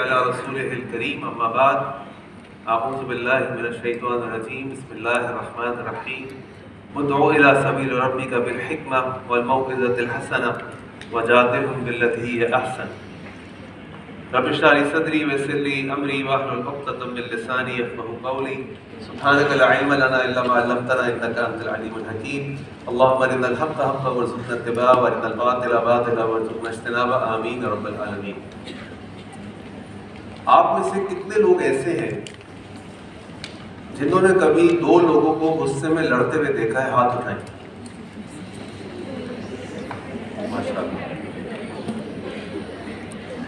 علی رسولہ الکریم اما بعد اعوذ باللہ من الشیطان الرجیم بسم اللہ الرحمن الرحیم ادعو الی سبیل ربک بالحکمہ والموعظۃ الحسنہ وجادلہم باللتی ہی احسن رب اشرح لی صدری ویسر لی امری واحلل عقدۃ من لسانی یفقہوا قولی سبحانک لا علم لنا الا ما علمتنا انک انت العلیم الحکیم اللهم ارنا الحق حقا وارزقنا اتباعه وارنا الباطل باطلا وارزقنا اجتنابه آمین رب العالمین۔ آپ میں سے کتنے لوگ ایسے ہیں جنہوں نے کبھی دو لوگوں کو غصے میں لڑتے ہوئے دیکھا ہے؟ ہاتھ اٹھائیں۔ ماشاءاللہ۔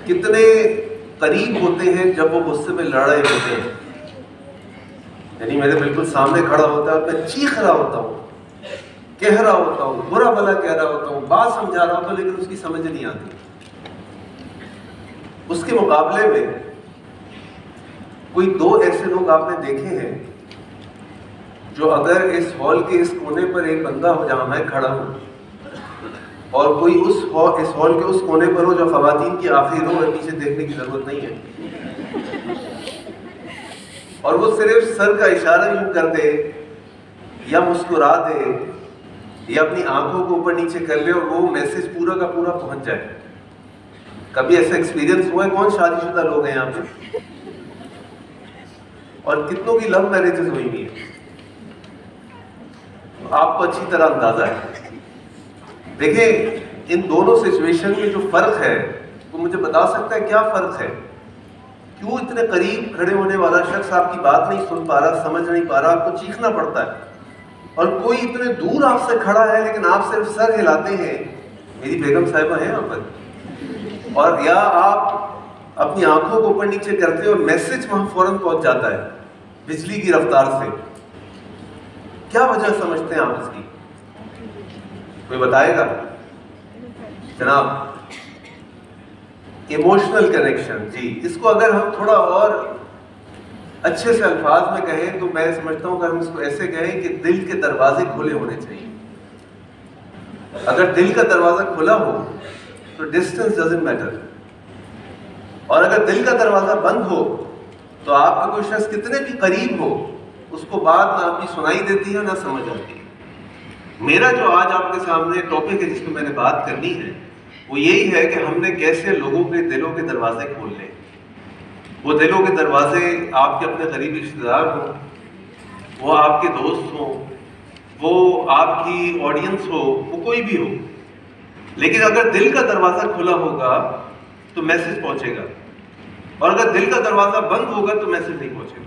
کتنے قریب ہوتے ہیں جب وہ غصے میں لڑ رہے ہوتے ہیں، یعنی میرے بالکل سامنے کھڑا ہوتا ہے اور میں چیخ رہا ہوتا ہوں، کہہ رہا ہوتا ہوں، برا بھلا کہہ رہا ہوتا ہوں، بات سمجھا رہا ہوتا ہوں، لیکن اس کی سمجھ نہیں آتی۔ اس کے مقابلے میں کوئی دو ایسے لوگ آپ نے دیکھے ہیں جو اگر اس ہال کے اس کونے پر ایک بندہ ہو جہاں میں کھڑا ہوں اور کوئی اس ہال کے اس کونے پر ہو جو خواتین کی آخری رو ہے، پیچھے دیکھنے کی ضرورت نہیں ہے، اور وہ صرف سر کا اشارہ یوں کر دے یا مسکرا دے یا اپنی آنکھوں کو اوپر نیچے کر لے اور وہ میسج پورا کا پورا پہنچ جائے۔ کبھی ایسا ایکسپیرینس ہوا ہے؟ کون شادی شدہ لوگ ہیں یہاں پہ؟ اور کتنوں کی لو میرجز ہوئی ہوئی ہیں؟ آپ کو اچھی طرح اندازہ ہے۔ دیکھیں ان دونوں سچویشن میں جو فرق ہے وہ مجھے بتا سکتا ہے کیا فرق ہے؟ کیوں اتنے قریب کھڑے ہونے والا شخص آپ کی بات نہیں سن پا رہا، سمجھ نہیں پا رہا، آپ کو چیخنا پڑتا ہے، اور کوئی اتنے دور آپ سے کھڑا ہے لیکن آپ صرف سر ہلاتے ہیں، میری بیگم صاحبہ ہیں یہاں پر، اور یا آپ اپنی آنکھوں کو اوپر نیچے کرتے ہیں اور میسج وہاں فوراً پہنچ جاتا ہے بجلی کی رفتار سے؟ کیا وجہ سمجھتے ہیں آپ اس کی؟ کوئی بتائے گا؟ جناب ایموشنل کنیکشن، جی اس کو اگر ہم تھوڑا اور اچھے سے الفاظ میں کہیں تو میں سمجھتا ہوں کہ ہم اس کو ایسے کہیں کہ دل کے دروازے کھلے ہونے چاہیے۔ اگر دل کا دروازہ کھلا ہو تو ڈسٹینس ڈزنٹ میٹر، اور اگر دل کا دروازہ بند ہو تو آپ کا کوئی شخص کتنے بھی قریب ہو اس کو بات نہ آپ کی سنائی دیتی ہے نہ سمجھ آتی ہے۔ میرا جو آج آپ کے سامنے ٹاپک ہے جس پہ میں نے بات کرنی ہے وہ یہی ہے کہ ہم نے کیسے لوگوں کے دلوں کے دروازے کھول لیں۔ وہ دلوں کے دروازے آپ کے اپنے قریبی رشتہ دار ہوں، وہ آپ کے دوست ہوں، وہ آپ کی آڈینس ہو، وہ کوئی بھی ہو، لیکن اگر دل کا دروازہ کھلا ہوگا تو میسج پہنچے گا، اور اگر دل کا دروازہ بند ہوگا تو میسج نہیں پہنچے گا۔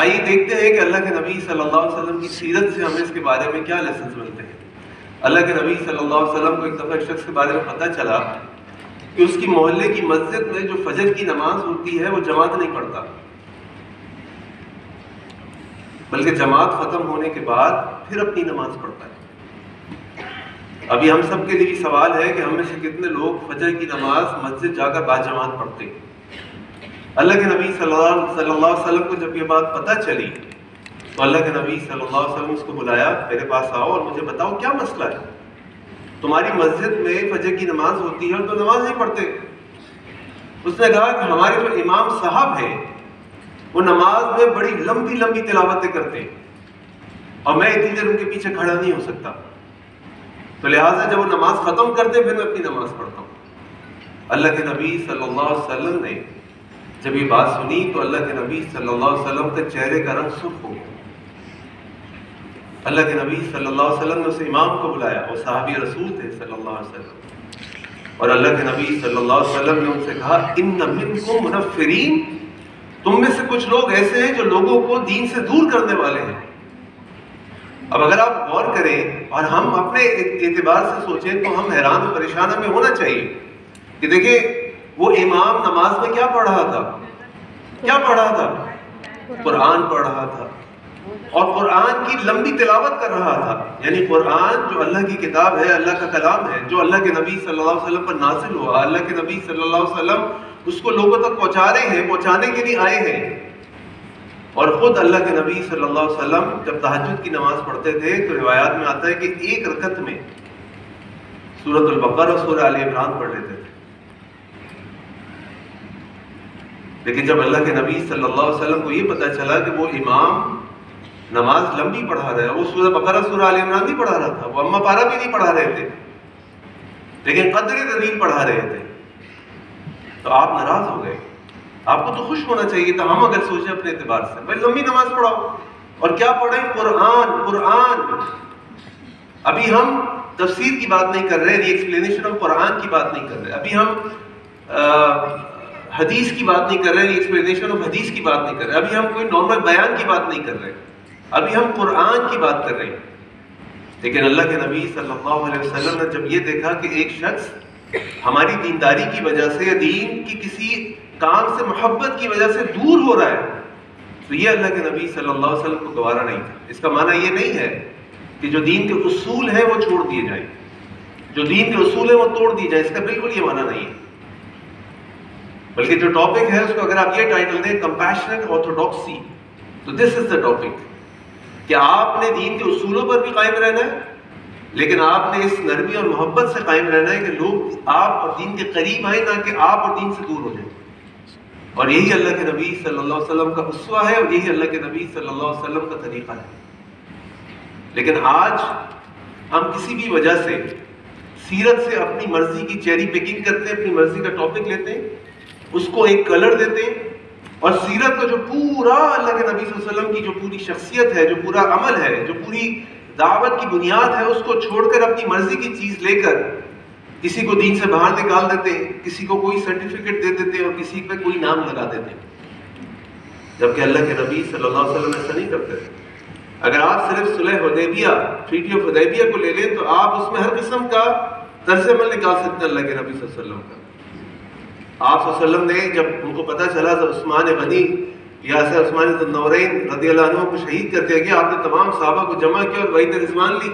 آئیے دیکھتے ہیں کہ اللہ کے نبی صلی اللہ علیہ وسلم کی سیرت سے ہمیں اس کے بارے میں کیا لیسنز ملتے ہیں۔ اللہ کے نبی صلی اللہ علیہ وسلم کو ایک دفعہ شخص کے بارے میں پتہ چلا کہ اس کی محلے کی مسجد میں جو فجر کی نماز ہوتی ہے وہ جماعت نہیں پڑھتا، بلکہ جماعت ختم ہونے کے بعد پھر اپنی نماز پڑھتا ہے۔ ابھی ہم سب کے لیے بھی سوال ہے کہ ہم میں سے کتنے لوگ فجر کی نماز مسجد جا کر باجماعت پڑھتے ہیں؟ اللہ کے نبی صلی اللہ علیہ وسلم کو جب یہ بات پتہ چلی تو اللہ کے نبی صلی اللہ علیہ وسلم اس کو بلایا، میرے پاس آؤ اور مجھے بتاؤ کیا مسئلہ ہے؟ تمہاری مسجد میں فجر کی نماز ہوتی ہے اور تو نماز نہیں پڑھتے۔ اس نے کہا کہ ہمارے جو امام صاحب ہیں وہ نماز میں بڑی لمبی لمبی تلاوتیں کرتے ہیں اور میں اتنی دیر ان کے پیچھے کھڑا نہیں ہو سکتا، تو لہٰذا جب وہ نماز ختم کرتے پھر میں اپنی نماز پڑھتا ہوں۔ اللہ کے نبی صلی اللہ علیہ وسلم نے جب یہ بات سنی تو اللہ کے نبی صلی اللہ علیہ وسلم کے چہرے کا رنگ سرخ ہو گیا۔ اللہ کے نبی صلی اللہ علیہ وسلم نے اس امام کو بلایا، وہ صحابی رسول تھے صلی اللہ علیہ وسلم، اور اللہ کے نبی صلی اللہ علیہ وسلم نے ان سے کہا ان منکم منفرین، تم میں سے کچھ لوگ ایسے ہیں جو لوگوں کو دین سے دور کرنے والے ہیں۔ اب اگر آپ غور کریں اور ہم اپنے اعتبار سے سوچیں تو ہم حیران و پریشان ہمیں ہونا چاہیے کہ دیکھیں وہ امام نماز میں کیا پڑھ رہا تھا؟ کیا پڑھ رہا تھا؟ قرآن پڑھ رہا تھا، اور قرآن کی لمبی تلاوت کر رہا تھا۔ یعنی قرآن جو اللہ کی کتاب ہے، اللہ کا کلام ہے، جو اللہ کے نبی صلی اللہ علیہ وسلم پر نازل ہوا، اللہ کے نبی صلی اللہ علیہ وسلم اس کو لوگوں تک پہنچا رہے ہیں، پہنچانے کے لیے آئے ہیں۔ اور خود اللہ کے نبی صلی اللہ علیہ وسلم جب تہجد کی نماز پڑھتے تھے تو روایات میں آتا ہے کہ ایک رکعت میں سورۃ البقرہ اور سورہ آل عمران پڑھ لیتے تھے۔ لیکن جب اللہ کے نبی صلی اللہ علیہ وسلم کو یہ پتہ چلا کہ وہ امام نماز لمبی پڑھا رہا ہے، وہ سورہ بقرہ سورہ آل عمران نہیں پڑھا رہا تھا، وہ اما پارا بھی نہیں پڑھا رہے تھے، لیکن قدر طویل پڑھا رہے تھے، تو آپ ناراض ہو گئے۔ آپ کو تو خوش ہونا چاہیے تھا۔ ہم اگر سوچیں اپنے اعتبار سے، بھائی لمبی نماز پڑھاؤ، اور کیا پڑھیں؟ قرآن۔ ابھی ہم تفسیر کی بات نہیں کر رہے، ایکسپلینیشن آف قرآن کی بات نہیں کر رہے، ابھی ہم حدیث کی بات نہیں کر رہے، ایکسپلینیشن آف حدیث کی بات نہیں کر رہے، ابھی ہم کوئی نارمل بیان کی بات نہیں کر رہے، ابھی ہم قرآن کی بات کر رہے ہیں۔ لیکن اللہ کے نبی صلی اللہ علیہ وسلم نے جب یہ دیکھا کہ ایک شخص ہماری دینداری کی وجہ سے یا دین کی کسی کام سے محبت کی وجہ سے دور ہو رہا ہے، تو یہ اللہ کے نبی صلی اللہ علیہ وسلم کو گوارا نہیں تھا۔ اس کا معنی یہ نہیں ہے کہ جو دین کے اصول ہیں وہ چھوڑ دیے جائیں، جو دین کے اصول ہیں وہ توڑ دیے جائیں، اس کا بالکل یہ معنی نہیں ہے۔ بلکہ جو ٹاپک ہے اس کو اگر آپ یہ ٹائٹل دیں کمپیشنٹ آرتھوڈاکسی، تو دس از دا ٹاپک، کہ آپ نے دین کے اصولوں پر بھی قائم رہنا ہے، لیکن آپ نے اس نرمی اور محبت سے قائم رہنا ہے کہ لوگ آپ اور دین کے قریب آئیں، نہ کہ آپ اور دین سے دور ہو جائیں۔ اور یہی اللہ کے نبی صلی اللہ علیہ وسلم کا اسوہ ہے، اور یہی اللہ کے نبی صلی اللہ علیہ وسلم کا طریقہ ہے۔ لیکن آج ہم کسی بھی وجہ سے سیرت سے اپنی مرضی کی چیری پکنگ کرتے ہیں، اپنی مرضی کا ٹاپک لیتے ہیں، اس کو ایک کلر دیتے ہیں، اور سیرت کا جو پورا اللہ کے نبی صلی اللہ علیہ وسلم کی جو پوری شخصیت ہے، جو پورا عمل ہے، جو پوری دعوت کی بنیاد ہے، اس کو چھوڑ کر اپنی مرضی کی چیز لے کر کسی کو دین سے باہر نکال دیتے ہیں، کسی کو کوئی سرٹیفکیٹ دے دیتے ہیں، اور کسی پہ کوئی نام لگا دیتے ہیں، جبکہ اللہ کے نبی صلی اللہ علیہ وسلم ایسا نہیں کرتے۔ اگر آپ صرف صلح حدیبیہ، ٹریٹی آف حدیبیہ کو لے لیں تو آپ اس میں ہر قسم کا طرز عمل نکال سکتے ہیں اللہ کے نبی صلی اللہ علیہ وسلم کا۔ آپ صلی اللہ علیہ وسلم نے جب ان کو پتہ چلا تو عثمان غنی یا عثمان ذو النورین رضی اللہ عنہ کو شہید کر دیا گیا، آپ نے تمام صحابہ کو جمع کیا اور بیعت رضوان لی۔